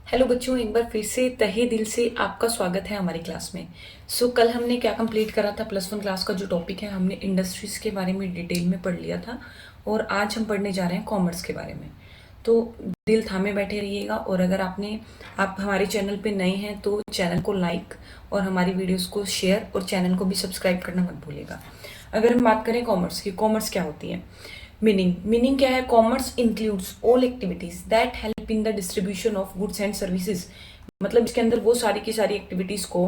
Hello बच्चों, एक बार फिर से तहे दिल से आपका स्वागत है हमारी क्लास में। कल हमने क्या कंप्लीट करा था? +1 क्लास का जो टॉपिक है हमने इंडस्ट्रीज़ के बारे में डिटेल में पढ़ लिया था और आज हम पढ़ने जा रहे हैं कॉमर्स के बारे में। तो दिल थामे बैठे रहिएगा और अगर आप हमारे चैनल पे नए हैं तो चैनल को लाइक और हमारी वीडियोज़ को शेयर और चैनल को भी सब्सक्राइब करना मत भूलिएगा। अगर हम बात करें कॉमर्स की, कॉमर्स क्या होती है? मीनिंग क्या है? Commerce includes all activities that help in the distribution of goods and services. मतलब इसके अंदर वो सारी की सारी एक्टिविटीज को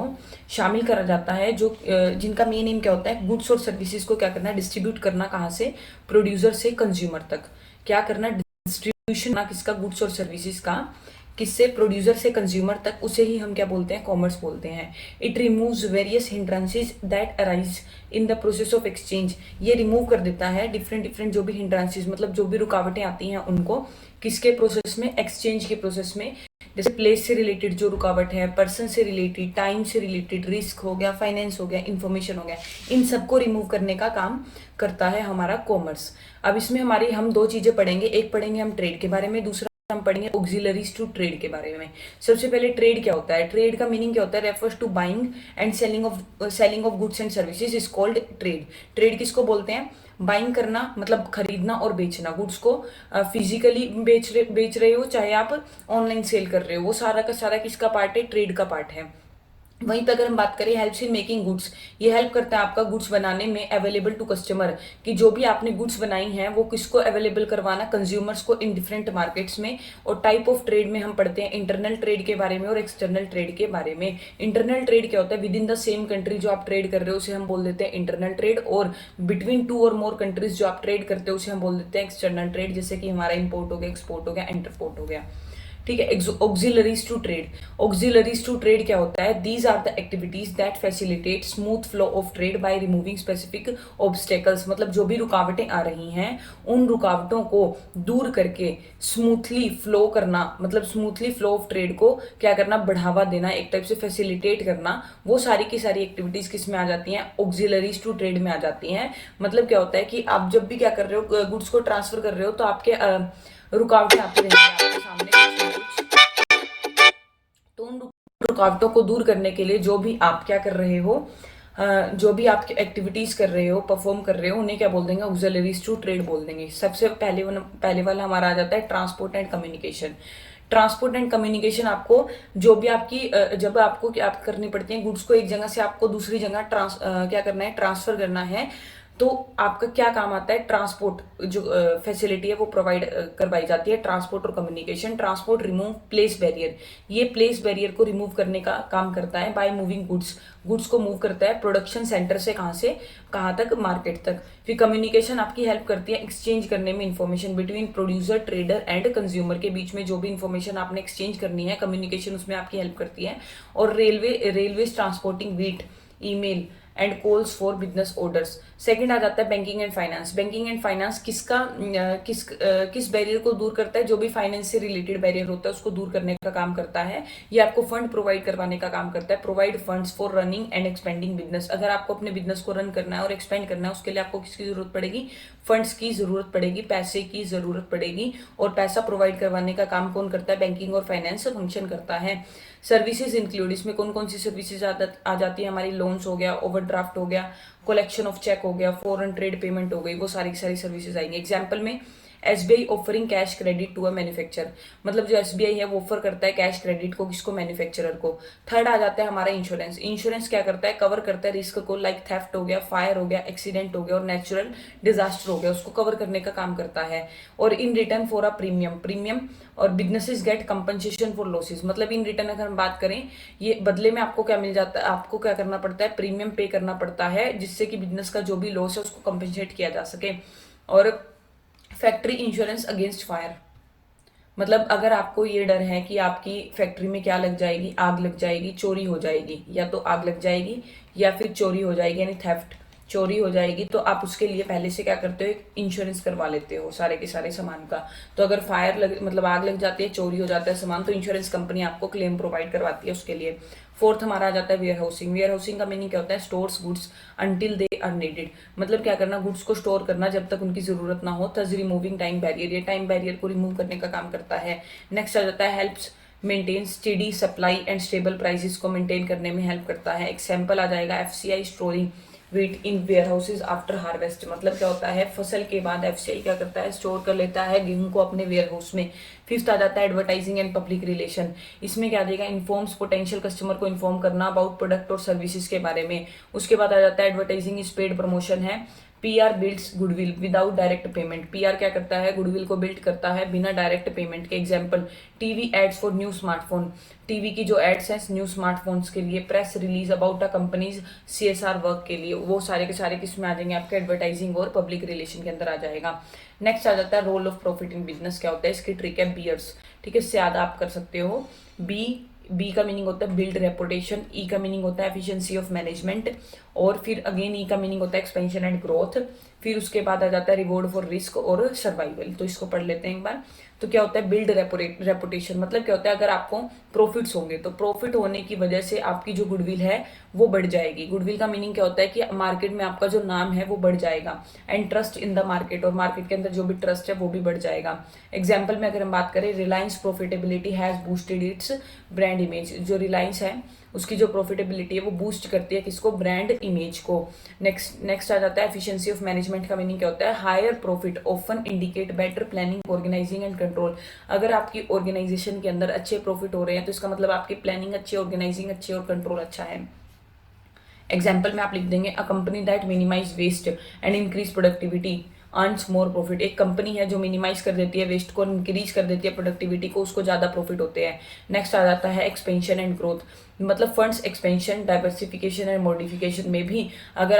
शामिल करा जाता है जो जिनका मेन एम क्या होता है? गुड्स और सर्विसेज को क्या करना है? डिस्ट्रीब्यूट करना। कहाँ से? प्रोड्यूसर से कंज्यूमर तक। क्या करना? डिस्ट्रीब्यूशन ना किसका? गुड्स और सर्विसेज का। किससे? प्रोड्यूसर से कंज्यूमर तक। उसे ही हम क्या बोलते हैं? कॉमर्स बोलते हैं। It removes various hindrances that arise in the process of exchange. ये रिमूव कर देता है डिफरेंट जो भी हिंड्रेंसेज, मतलब जो भी रुकावटें आती हैं उनको किसके प्रोसेस में? एक्सचेंज के प्रोसेस में। जैसे प्लेस से रिलेटेड जो रुकावट है, पर्सन से रिलेटेड, टाइम से रिलेटेड, रिस्क हो गया, फाइनेंस हो गया, इंफॉर्मेशन हो गया, इन सबको रिमूव करने का काम करता है हमारा कॉमर्स। अब इसमें हम दो चीजें पढ़ेंगे। एक पढ़ेंगे हम ट्रेड के बारे में, दूसरा हम पढ़ेंगे ऑक्सिलरीज टू ट्रेड के बारे में। सबसे पहले ट्रेड क्या होता है? ट्रेड का मीनिंग क्या होता है? Refers to buying and selling of goods and services is called trade. Trade किसको बोलते हैं? बाइंग करना मतलब खरीदना और बेचना। गुड्स को फिजिकली बेच रहे हो, चाहे आप ऑनलाइन सेल कर रहे हो, वो सारा का सारा किसका पार्ट है? ट्रेड का पार्ट है। वहीं पे अगर हम बात करें हेल्प्स इन मेकिंग गुड्स, ये हेल्प करता है आपका गुड्स बनाने में अवेलेबल टू कस्टमर, कि जो भी आपने गुड्स बनाई हैं वो किसको अवेलेबल करवाना? कंज्यूमर्स को इन डिफरेंट मार्केट्स में। और टाइप ऑफ ट्रेड में हम पढ़ते हैं इंटरनल ट्रेड के बारे में और एक्सटर्नल ट्रेड के बारे में। इंटरनल ट्रेड क्या होता है? With in the same country जो आप ट्रेड कर रहे हो उसे हम बोल देते हैं इंटरनल ट्रेड। और बिटवीन 2 और मोर कंट्रीज जो आप ट्रेड करते हो उसे हम बोल देते हैं एक्सटर्नल ट्रेड। जैसे कि हमारा इंपोर्ट हो गया, एक्सपोर्ट हो गया, इंटरपोर्ट हो गया। ठीक है। Auxiliaries to trade. Auxiliaries to trade क्या होता है? These are the activities that facilitate smooth flow of trade by removing specific obstacles. मतलब जो भी रुकावटें आ रही हैं उन रुकावटों को दूर करके स्मूथली फ्लो करना, मतलब स्मूथली फ्लो ऑफ ट्रेड को क्या करना? बढ़ावा देना, एक टाइप से फैसिलिटेट करना। वो सारी की सारी एक्टिविटीज किस में आ जाती हैं? ऑक्सिलरीज टू ट्रेड में आ जाती हैं। मतलब क्या होता है कि आप जब भी क्या कर रहे हो, गुड्स को ट्रांसफर कर रहे हो, तो आपके रुकावटें आती रहेंगी आपके सामने कुछ ना कुछ। तो उन रुकावटों को दूर करने के लिए जो भी आप क्या कर रहे हो, जो भी आप एक्टिविटीज कर रहे हो, परफॉर्म कर रहे हो, उन्हें क्या बोल देंगे? ऑक्सिलरीज टू ट्रेड बोल देंगे। सबसे पहले वाला हमारा आ जाता है transport and communication. Transport and communication आपको जो भी जब आपको क्या करनी पड़ती है, गुड्स को एक जगह से आपको दूसरी जगह क्या करना है? ट्रांसफर करना है। तो आपका क्या काम आता है? ट्रांसपोर्ट जो फैसिलिटी है वो प्रोवाइड करवाई जाती है। ट्रांसपोर्ट और communication. Transport remove place barrier, ये प्लेस बैरियर को रिमूव करने का काम करता है बाय मूविंग गुड्स को मूव करता है प्रोडक्शन सेंटर से कहाँ से कहाँ तक? मार्केट तक। फिर कम्युनिकेशन आपकी हेल्प करती है एक्सचेंज करने में information between producer, trader and consumer के बीच में जो भी इंफॉर्मेशन आपने एक्सचेंज करनी है, कम्युनिकेशन उसमें आपकी हेल्प करती है। और railway transporting wheat, email and calls for business orders. Second आ जाता है banking and finance. Banking and finance किस बैरियर को दूर करता है? जो भी फाइनेंस से रिलेटेड बैरियर होता है उसको दूर करने का काम करता है। ये आपको फंड प्रोवाइड करवाने का काम करता है। Provide funds for running and expanding business. अगर आपको अपने बिजनेस को रन करना है और एक्सपेंड करना है, उसके लिए आपको किसकी जरूरत पड़ेगी? फंड्स की जरूरत पड़ेगी, पैसे की जरूरत पड़ेगी। और पैसा प्रोवाइड करवाने का काम कौन करता है? बैंकिंग और फाइनेंस फंक्शन करता है। सर्विसेज इंक्लूड, इसमें कौन कौन सी सर्विसेज आ जाती है हमारी? लोन्स हो गया, ओवरड्राफ्ट हो गया, कलेक्शन ऑफ चेक हो गया, फॉरेन ट्रेड पेमेंट हो गई, वो सारी की सारी सर्विसेज आएंगी। एग्जाम्पल में SBI offering cash credit to a manufacture, मतलब जो एसबीआई है वो ऑफर करता है कैश क्रेडिट को, किसको? मैन्युफैक्चरर को। थर्ड आ जाता है हमारा इंश्योरेंस। इंश्योरेंस क्या करता है? कवर करता है रिस्क को, लाइक थेफ्ट हो गया, फायर हो गया, एक्सीडेंट हो गया और नेचुरल डिजास्टर हो गया, उसको कवर करने का काम करता है। और in return for a premium और businesses get compensation for losses, मतलब इन रिटर्न अगर हम बात करें, ये बदले में आपको क्या मिल जाता है? आपको क्या करना पड़ता है? प्रीमियम पे करना पड़ता है, जिससे कि बिजनेस का जो भी लॉस है उसको कंपनसेट किया जा सके। और फैक्ट्री इंश्योरेंस अगेंस्ट फायर, मतलब अगर आपको ये डर है कि आपकी फैक्ट्री में क्या लग जाएगी? आग लग जाएगी, चोरी हो जाएगी, या तो आग लग जाएगी या फिर चोरी हो जाएगी, यानी थेफ्ट, चोरी हो जाएगी, तो आप उसके लिए पहले से क्या करते हो? एक इंश्योरेंस करवा लेते हो सारे के सारे सामान का। तो अगर मतलब आग लग जाती है, चोरी हो जाता है सामान, तो इंश्योरेंस कंपनी आपको क्लेम प्रोवाइड करवाती है उसके लिए। फोर्थ हमारा आ जाता है वेयर हाउसिंग। वेयर हाउसिंग का मीनिंग क्या होता है? Stores goods until they are needed, मतलब क्या करना? गुड्स को स्टोर करना जब तक उनकी जरूरत ना हो। थस रिमूविंग टाइम बैरियर, ये टाइम बैरियर को रिमूव करने का काम करता है। नेक्स्ट आ जाता है maintain steady supply and stable prices को मेंटेन करने में हेल्प करता है। एग्जाम्पल आ जाएगा FCI storing wheat in warehouses after harvest. मतलब क्या होता है, फसल के बाद एफसीआई क्या करता है, स्टोर कर लेता है गेहूं को अपने वेयर हाउस में। फिफ्थ आ जाता है एडवर्टाइजिंग एंड पब्लिक रिलेशन। इसमें क्या देगा, इन्फॉर्म्स पोटेंशियल कस्टमर को इन्फॉर्म करना अबाउट प्रोडक्ट और सर्विसेज के बारे में। उसके बाद आ जाता है एडवर्टाइजिंग इज पेड प्रमोशन है। PR builds goodwill without direct payment. PR क्या करता है, गुडविल को बिल्ड करता है बिना डायरेक्ट पेमेंट के। Example TV ads for new smartphone. TV की जो एड्स हैं न्यू स्मार्टफोन्स के लिए। Press release about a companies CSR work के लिए। वो सारे के सारे किस में आ जाएंगे, आपके एडवर्टाइजिंग और पब्लिक रिलेशन के अंदर आ जाएगा। नेक्स्ट आ जाता है role of profit in business. क्या होता है, इसकी ट्रिक है बियर्स। ठीक है, इससे याद आप कर सकते हो। बी का मीनिंग होता है बिल्ड रेपुटेशन। ई का मीनिंग होता है एफिशिएंसी ऑफ मैनेजमेंट। और फिर अगेन ई का मीनिंग होता है एक्सपेंशन एंड ग्रोथ। फिर उसके बाद आ जाता है रिवॉर्ड फॉर रिस्क और सर्वाइवल। तो इसको पढ़ लेते हैं एक बार। तो क्या होता है बिल्ड रेपुटेशन, मतलब क्या होता है, अगर आपको प्रॉफिट्स होंगे तो प्रॉफिट होने की वजह से आपकी जो गुडविल है वो बढ़ जाएगी। गुडविल का मीनिंग क्या होता है कि मार्केट में आपका जो नाम है वो बढ़ जाएगा। And trust in the market, और मार्केट के अंदर जो भी ट्रस्ट है वो भी बढ़ जाएगा। एग्जाम्पल में अगर हम बात करें, Reliance profitability has boosted it's brand image. जो रिलायंस है उसकी जो प्रॉफिटेबिलिटी है वो बूस्ट करती है किसको, ब्रांड इमेज को। नेक्स्ट आ जाता है एफिशिएंसी ऑफ मैनेजमेंट का मीनिंग क्या होता है, higher profit often indicate better planning organizing and control. अगर आपकी ऑर्गेनाइजेशन के अंदर अच्छे प्रॉफिट हो रहे हैं तो इसका मतलब आपकी प्लानिंग अच्छी, ऑर्गेनाइजिंग अच्छी और कंट्रोल अच्छा है। एग्जाम्पल में आप लिख देंगे a company that minimize waste and increase productivity earns more profit. एक कंपनी है जो मिनिमाइज कर देती है वेस्ट को, इंक्रीज कर देती है प्रोडक्टिविटी को, उसको ज्यादा प्रॉफिट होते हैं। नेक्स्ट आ जाता है एक्सपेंशन एंड ग्रोथ। मतलब funds expansion, diversification and modification में भी अगर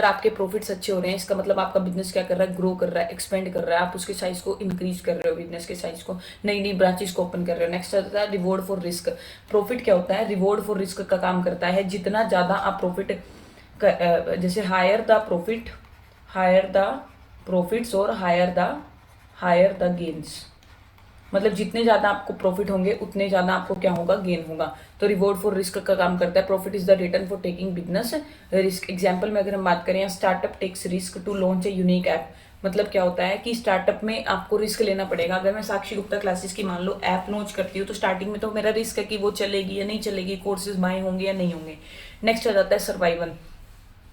आपके प्रॉफिट्स अच्छे हो रहे हैं, इसका मतलब आपका बिजनेस क्या कर रहा है, ग्रो कर रहा है, एक्सपेंड कर रहा है, आप उसके साइज को इंक्रीज कर रहे हो, बिजनेस के साइज को, नई नई ब्रांचेस को ओपन कर रहे हो। नेक्स्ट आता है रिवॉर्ड फॉर रिस्क। प्रॉफिट क्या होता है, रिवॉर्ड फॉर रिस्क का काम करता है। जितना ज्यादा आप प्रॉफिट, जैसे हायर द प्रॉफिट्स और हायर द गेन्स। मतलब जितने ज्यादा आपको प्रॉफिट होंगे उतने ज्यादा आपको क्या होगा, गेन होगा। तो रिवॉर्ड फॉर रिस्क का काम करता है। Profit is the return for taking business risk. Example में अगर हम बात करें, startup takes risk to launch a unique app. मतलब क्या होता है कि स्टार्टअप में आपको रिस्क लेना पड़ेगा। अगर मैं साक्षी गुप्ता क्लासेस की मान लो ऐप लॉन्च करती हूँ तो स्टार्टिंग में तो मेरा रिस्क है कि वो चलेगी या नहीं चलेगी, कोर्सेज बाय होंगे या नहीं होंगे। नेक्स्ट आ जाता है सर्वाइवल।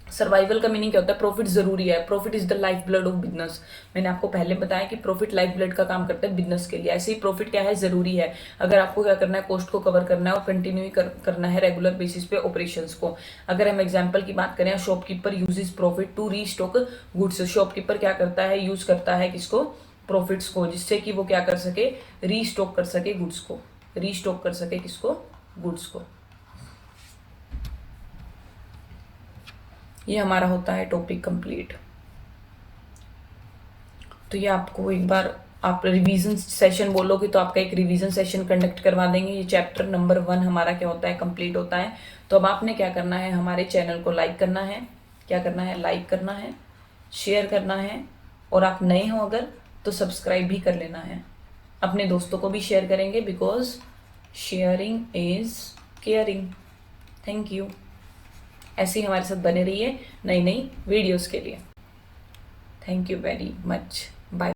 सर्वाइवल का मीनिंग क्या होता है, प्रॉफिट जरूरी है। Profit is the life blood of business. मैंने आपको पहले बताया कि प्रॉफिट लाइफ ब्लड का काम करता है बिजनेस के लिए। ऐसे ही प्रॉफिट क्या है, जरूरी है। अगर आपको क्या करना है, कॉस्ट को कवर करना है और कंटिन्यू करना है रेगुलर बेसिस पे ऑपरेशंस को। अगर हम एग्जांपल की बात करें, shopkeeper uses profit to restock goods. Shopkeeper क्या करता है, यूज करता है किसको, प्रॉफिट्स को, जिससे कि वो क्या कर सके, रीस्टॉक कर सके गुड्स को, रीस्टॉक कर सके किसको, गुड्स को। ये हमारा होता है टॉपिक कंप्लीट। तो ये आपको एक बार आप रिवीजन सेशन बोलोगे तो आपका एक रिवीजन सेशन कंडक्ट करवा देंगे। ये चैप्टर नंबर 1 हमारा क्या होता है, कंप्लीट होता है। तो अब आपने क्या करना है, हमारे चैनल को लाइक करना है। क्या करना है, लाइक करना है, शेयर करना है, और आप नए हो अगर तो सब्सक्राइब भी कर लेना है। अपने दोस्तों को भी शेयर करेंगे, because sharing is caring. Thank you. ऐसे ही हमारे साथ बने रहिए नई नई वीडियोस के लिए। Thank you very much. Bye.